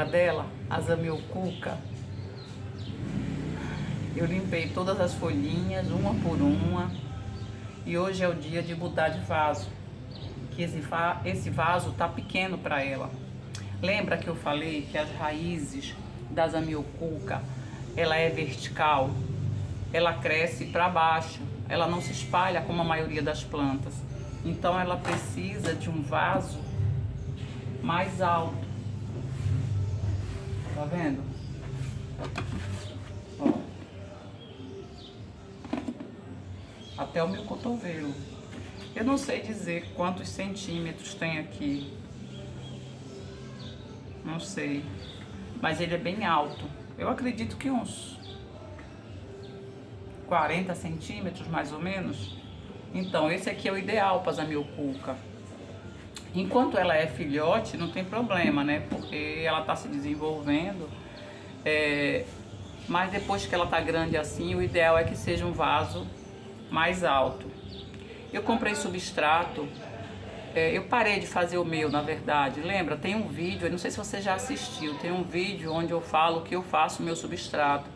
folha dela, a zamioculca. Eu limpei todas as folhinhas, uma por uma. E hoje é o dia de mudar de vaso. Que esse vaso tá pequeno para ela. Lembra que eu falei que as raízes da zamioculca, ela é vertical? Ela cresce para baixo. Ela não se espalha como a maioria das plantas. Então ela precisa de um vaso mais alto. Tá vendo? Ó. Até o meu cotovelo. Eu não sei dizer quantos centímetros tem aqui. Não sei. Mas ele é bem alto. Eu acredito que uns 40 centímetros, mais ou menos. Então, esse aqui é o ideal para a zamioculca. Enquanto ela é filhote, não tem problema, né? Porque ela está se desenvolvendo. Mas depois que ela está grande assim, o ideal é que seja um vaso mais alto. Eu comprei substrato. Eu parei de fazer o meu, na verdade. Lembra? Tem um vídeo, eu não sei se você já assistiu, tem um vídeo onde eu falo que eu faço o meu substrato.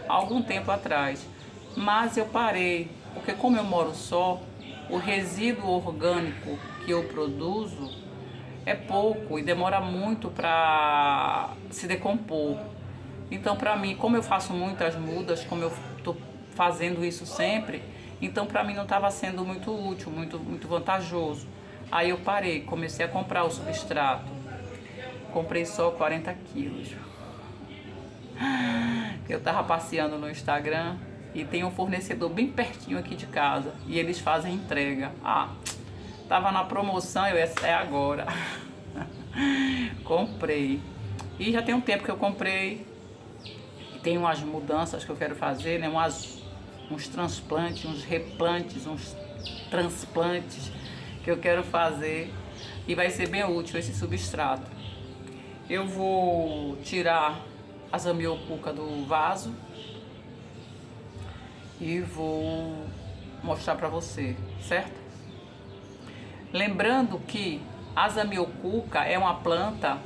Há algum tempo atrás. Mas eu parei, porque como eu moro só, o resíduo orgânico que eu produzo é pouco e demora muito para se decompor. Então, para mim, como eu faço muitas mudas, como eu estou fazendo isso sempre, então para mim não estava sendo muito útil, muito vantajoso. Aí eu parei, comecei a comprar o substrato. Comprei só 40 quilos. Eu estava passeando no Instagram e tem um fornecedor bem pertinho aqui de casa e eles fazem entrega. Tava na promoção, é agora. Comprei. E já tem um tempo que eu comprei. Tem umas mudanças que eu quero fazer, né? Uns transplantes, uns replantes, uns transplantes que eu quero fazer. E vai ser bem útil esse substrato. Eu vou tirar a zamioculca do vaso e vou mostrar para você, certo? Lembrando que a zamioculca é uma planta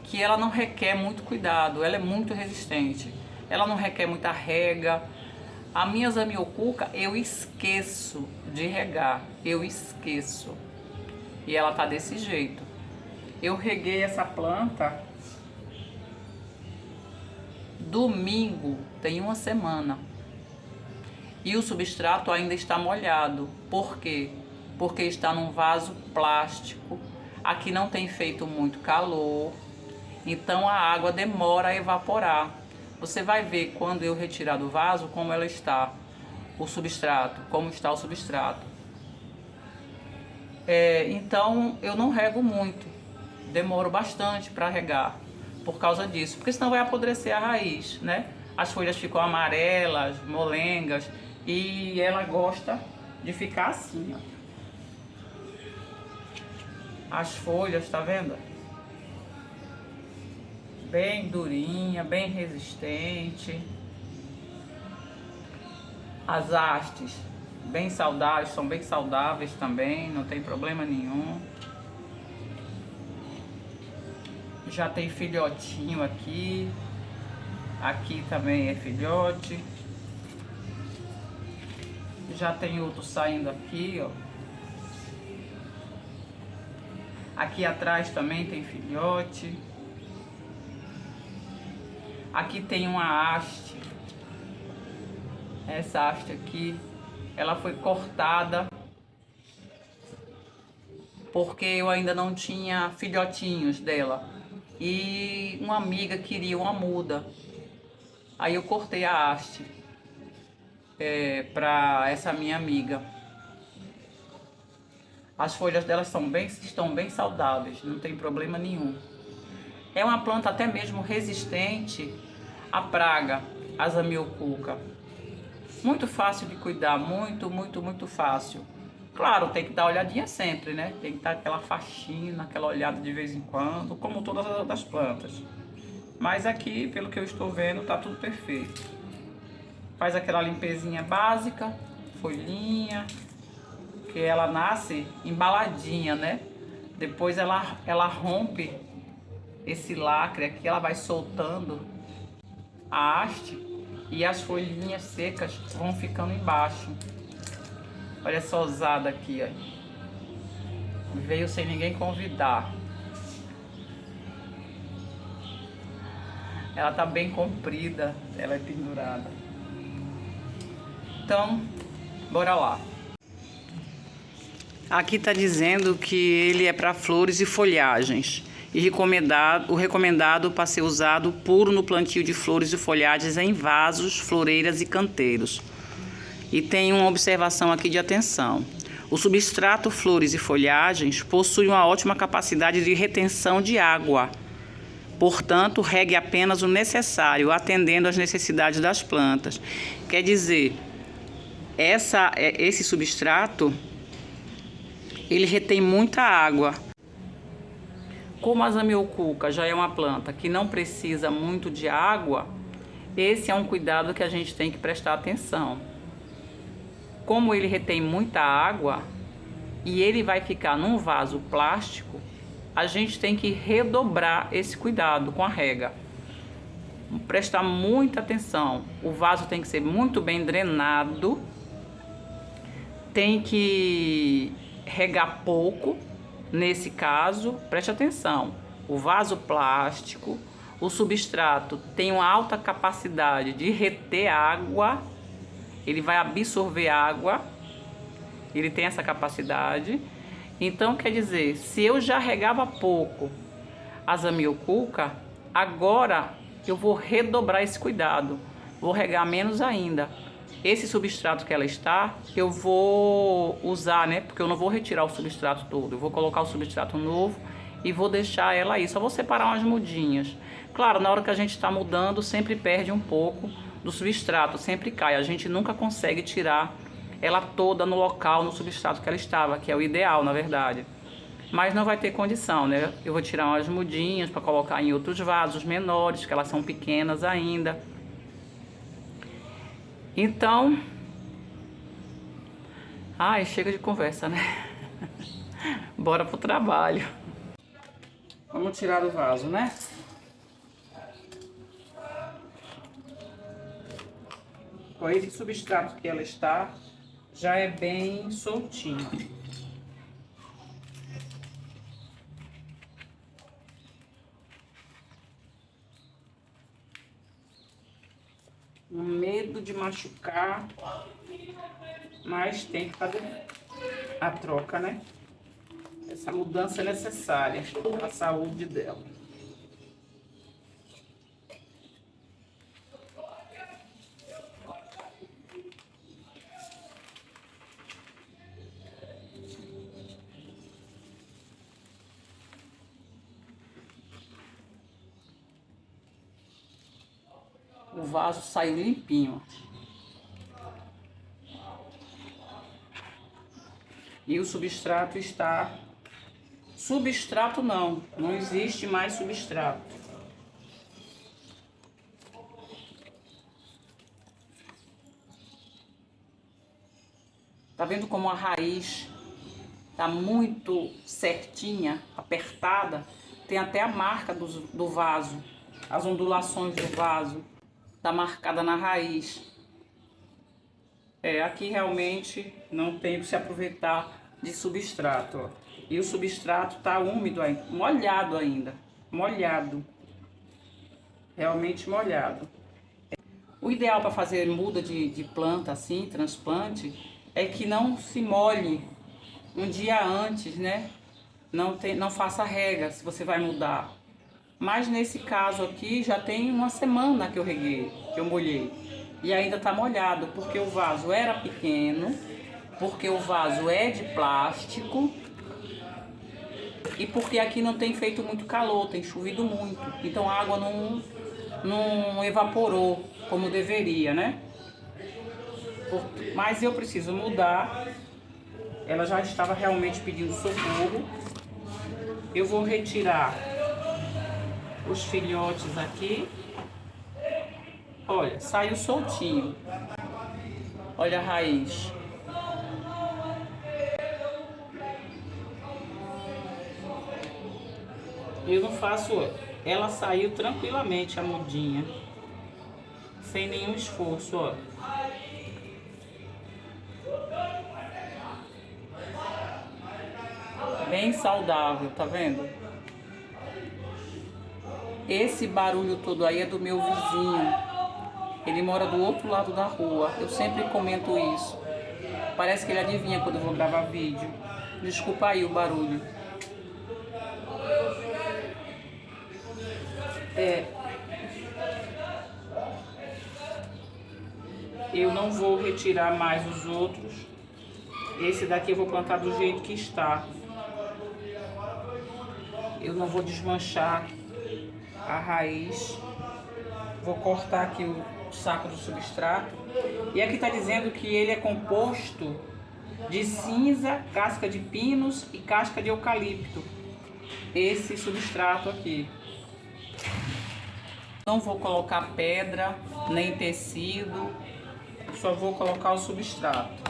que ela não requer muito cuidado, ela é muito resistente, ela não requer muita rega. A minha zamioculca eu esqueço de regar, eu esqueço, e ela tá desse jeito. Eu reguei essa planta domingo, tem uma semana. E o substrato ainda está molhado. Por quê? Porque está num vaso plástico. Aqui não tem feito muito calor. Então a água demora a evaporar. Você vai ver quando eu retirar do vaso como ela está. O substrato, como está o substrato. Então eu não rego muito. Demoro bastante para regar. Por causa disso. Porque senão vai apodrecer a raiz, né? As folhas ficam amarelas, molengas. E ela gosta de ficar assim, ó. As folhas, tá vendo? Bem durinha, bem resistente. As hastes bem saudáveis, são bem saudáveis também, não tem problema nenhum. Já tem filhotinho aqui. Aqui também é filhote. Já tem outro saindo aqui, ó. Aqui atrás também tem filhote. Aqui tem uma haste. Essa haste aqui, ela foi cortada porque eu ainda não tinha filhotinhos dela. E uma amiga queria uma muda. Aí eu cortei a haste para essa minha amiga. As folhas delas estão bem saudáveis, não tem problema nenhum. É uma planta até mesmo resistente à praga, a zamioculca. Muito fácil de cuidar, muito fácil. Claro, tem que dar olhadinha sempre, né? Tem que dar aquela faxina, aquela olhada de vez em quando, como todas as plantas. Mas aqui, pelo que eu estou vendo, tá tudo perfeito. Faz aquela limpezinha básica, folhinha, que ela nasce embaladinha, né? Depois ela rompe esse lacre aqui, ela vai soltando a haste e as folhinhas secas vão ficando embaixo. Olha essa ousada aqui, ó. Veio sem ninguém convidar. Ela tá bem comprida, ela é pendurada. Então, bora lá. Aqui tá dizendo que ele é para flores e folhagens. E o recomendado para ser usado puro no plantio de flores e folhagens em vasos, floreiras e canteiros. E tem uma observação aqui de atenção. O substrato flores e folhagens possui uma ótima capacidade de retenção de água. Portanto, regue apenas o necessário, atendendo às necessidades das plantas. Quer dizer, esse substrato, ele retém muita água. Como a zamioculca já é uma planta que não precisa muito de água, esse é um cuidado que a gente tem que prestar atenção. Como ele retém muita água e ele vai ficar num vaso plástico, a gente tem que redobrar esse cuidado com a rega. Prestar muita atenção. O vaso tem que ser muito bem drenado, tem que regar pouco. Nesse caso, preste atenção, o vaso plástico, o substrato tem uma alta capacidade de reter água, ele vai absorver água, ele tem essa capacidade. Então, quer dizer, se eu já regava pouco a zamioculca, agora eu vou redobrar esse cuidado, vou regar menos ainda. Esse substrato que ela está, eu vou usar, né? Porque eu não vou retirar o substrato todo. Eu vou colocar o substrato novo e vou deixar ela aí. Só vou separar umas mudinhas. Claro, na hora que a gente está mudando, sempre perde um pouco do substrato, sempre cai. A gente nunca consegue tirar ela toda no local, no substrato que ela estava, que é o ideal, na verdade. Mas não vai ter condição, né? Eu vou tirar umas mudinhas para colocar em outros vasos menores, que elas são pequenas ainda. Então, chega de conversa, né? Bora pro trabalho. Vamos tirar o vaso, né? Com esse substrato que ela está, já é bem soltinho. Um medo de machucar, mas tem que fazer a troca, né? Essa mudança é necessária para a saúde dela. O vaso saiu limpinho. E o substrato está... Substrato não existe mais substrato. Tá vendo como a raiz tá muito certinha, apertada? Tem até a marca do vaso, as ondulações do vaso. Tá marcada na raiz. Aqui realmente não tem que se aproveitar de substrato, ó. E o substrato tá úmido ainda, molhado ainda, molhado. Realmente molhado. O ideal para fazer muda de planta assim, transplante, é que não se molhe um dia antes, né? Não faça rega se você vai mudar. Mas nesse caso aqui já tem uma semana que eu reguei, que eu molhei. E ainda tá molhado, porque o vaso era pequeno, porque o vaso é de plástico e porque aqui não tem feito muito calor, tem chovido muito. Então a água não evaporou como deveria, né? Mas eu preciso mudar. Ela já estava realmente pedindo socorro. Eu vou retirar os filhotes aqui. Olha, saiu soltinho. Olha a raiz. Eu não faço Ela saiu tranquilamente, a mudinha. Sem nenhum esforço, ó. Bem saudável, tá vendo? Esse barulho todo aí é do meu vizinho. Ele mora do outro lado da rua. Eu sempre comento isso. Parece que ele adivinha quando eu vou gravar vídeo. Desculpa aí o barulho. Eu não vou retirar mais os outros. Esse daqui eu vou plantar do jeito que está. Eu não vou desmanchar a raiz. Vou cortar aqui o saco do substrato. E aqui está dizendo que ele é composto de cinza, casca de pinos e casca de eucalipto. Esse substrato aqui. Não vou colocar pedra, nem tecido. Só vou colocar o substrato.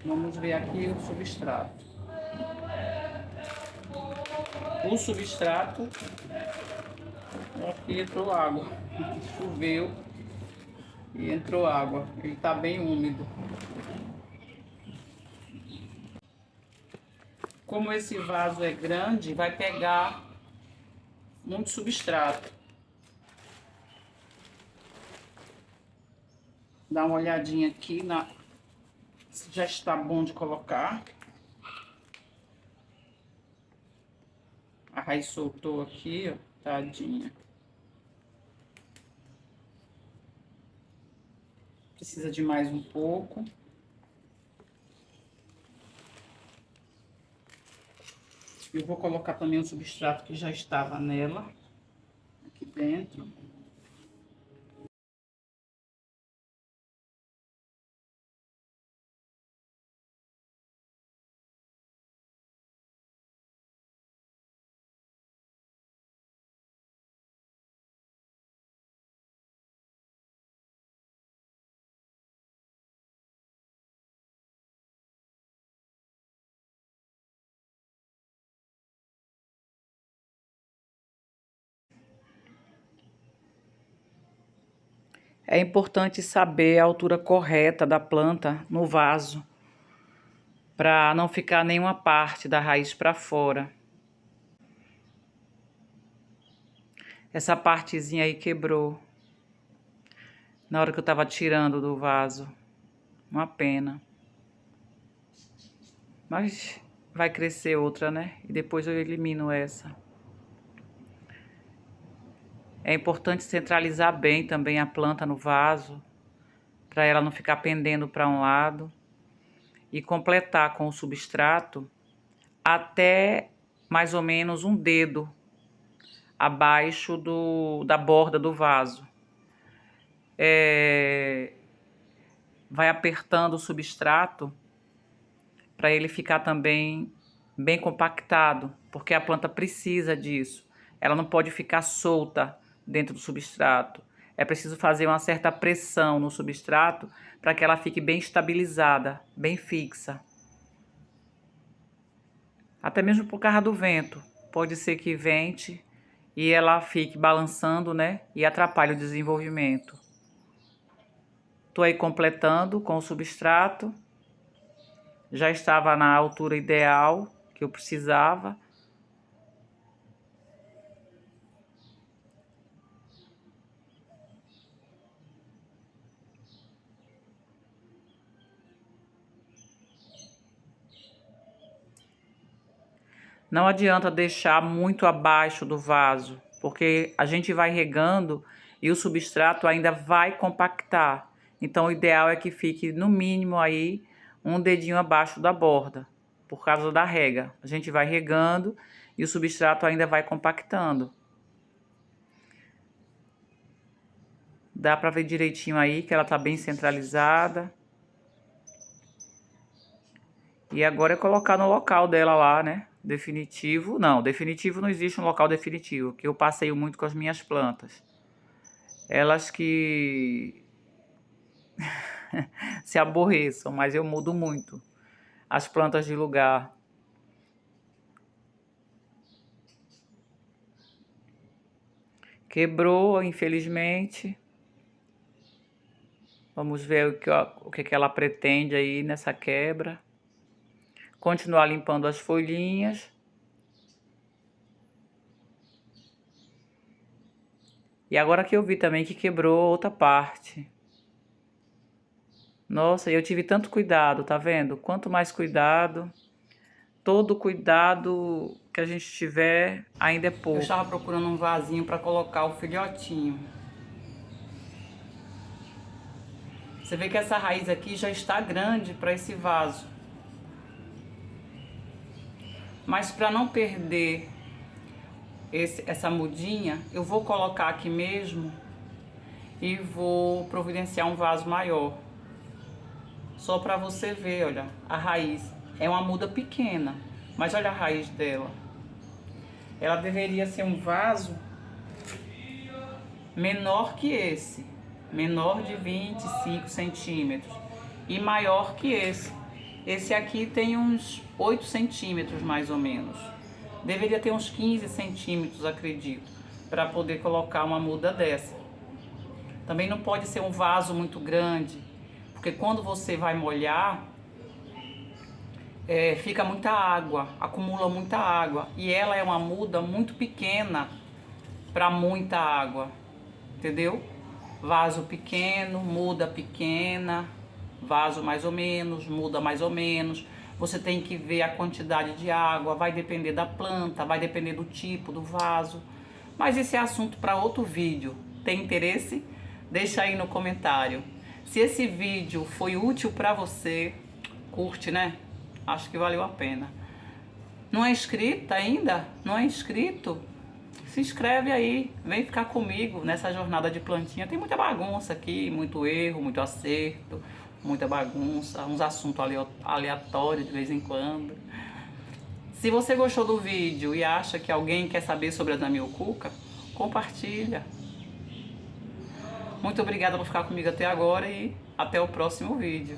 Vamos ver aqui o substrato. O substrato, aqui entrou água, choveu e entrou água, ele está bem úmido. Como esse vaso é grande, vai pegar muito substrato. Dá uma olhadinha aqui se já está bom de colocar. A raiz soltou aqui, ó, tadinha. Precisa de mais um pouco. Eu vou colocar também o substrato que já estava nela, aqui dentro. É importante saber a altura correta da planta no vaso, para não ficar nenhuma parte da raiz para fora. Essa partezinha aí quebrou na hora que eu estava tirando do vaso. Uma pena. Mas vai crescer outra, né? E depois eu elimino essa. É importante centralizar bem também a planta no vaso, para ela não ficar pendendo para um lado. E completar com o substrato até mais ou menos um dedo abaixo da borda do vaso. Vai apertando o substrato para ele ficar também bem compactado, porque a planta precisa disso. Ela não pode ficar solta dentro do substrato. É preciso fazer uma certa pressão no substrato para que ela fique bem estabilizada, bem fixa. Até mesmo por causa do vento. Pode ser que vente e ela fique balançando, né? E atrapalhe o desenvolvimento. Estou aí completando com o substrato. Já estava na altura ideal que eu precisava. Não adianta deixar muito abaixo do vaso, porque a gente vai regando e o substrato ainda vai compactar. Então o ideal é que fique no mínimo aí um dedinho abaixo da borda, por causa da rega. A gente vai regando e o substrato ainda vai compactando. Dá para ver direitinho aí que ela tá bem centralizada. E agora é colocar no local dela lá, né? Definitivo. Não, definitivo não existe um local definitivo, que eu passeio muito com as minhas plantas. Elas que se aborreçam, mas eu mudo muito as plantas de lugar. Quebrou, infelizmente. Vamos ver o que ela pretende aí nessa quebra. Continuar limpando as folhinhas. E agora que eu vi também que quebrou outra parte. Nossa, eu tive tanto cuidado, tá vendo? Quanto mais cuidado, todo cuidado que a gente tiver ainda é pouco. Eu estava procurando um vasinho para colocar o filhotinho. Você vê que essa raiz aqui já está grande para esse vaso. Mas para não perder essa mudinha, eu vou colocar aqui mesmo e vou providenciar um vaso maior. Só para você ver, olha, a raiz é uma muda pequena, mas olha a raiz dela. Ela deveria ser um vaso menor que esse, menor de 25 centímetros e maior que esse. Esse aqui tem uns 8 centímetros mais ou menos. Deveria ter uns 15 centímetros, acredito, para poder colocar uma muda dessa. Também não pode ser um vaso muito grande, porque quando você vai molhar, fica muita água, acumula muita água. E ela é uma muda muito pequena para muita água, entendeu? Vaso pequeno, muda pequena, vaso mais ou menos, muda mais ou menos. Você tem que ver a quantidade de água, vai depender da planta, vai depender do tipo do vaso. Mas esse é assunto para outro vídeo. Tem interesse? Deixa aí no comentário. Se esse vídeo foi útil para você, curte, né? Acho que valeu a pena. Não é inscrito ainda? Não é inscrito? Se inscreve aí, vem ficar comigo nessa jornada de plantinha. Tem muita bagunça aqui, muito erro, muito acerto, muita bagunça, uns assuntos aleatórios de vez em quando. Se você gostou do vídeo e acha que alguém quer saber sobre a Zamioculca, compartilha. Muito obrigada por ficar comigo até agora e até o próximo vídeo.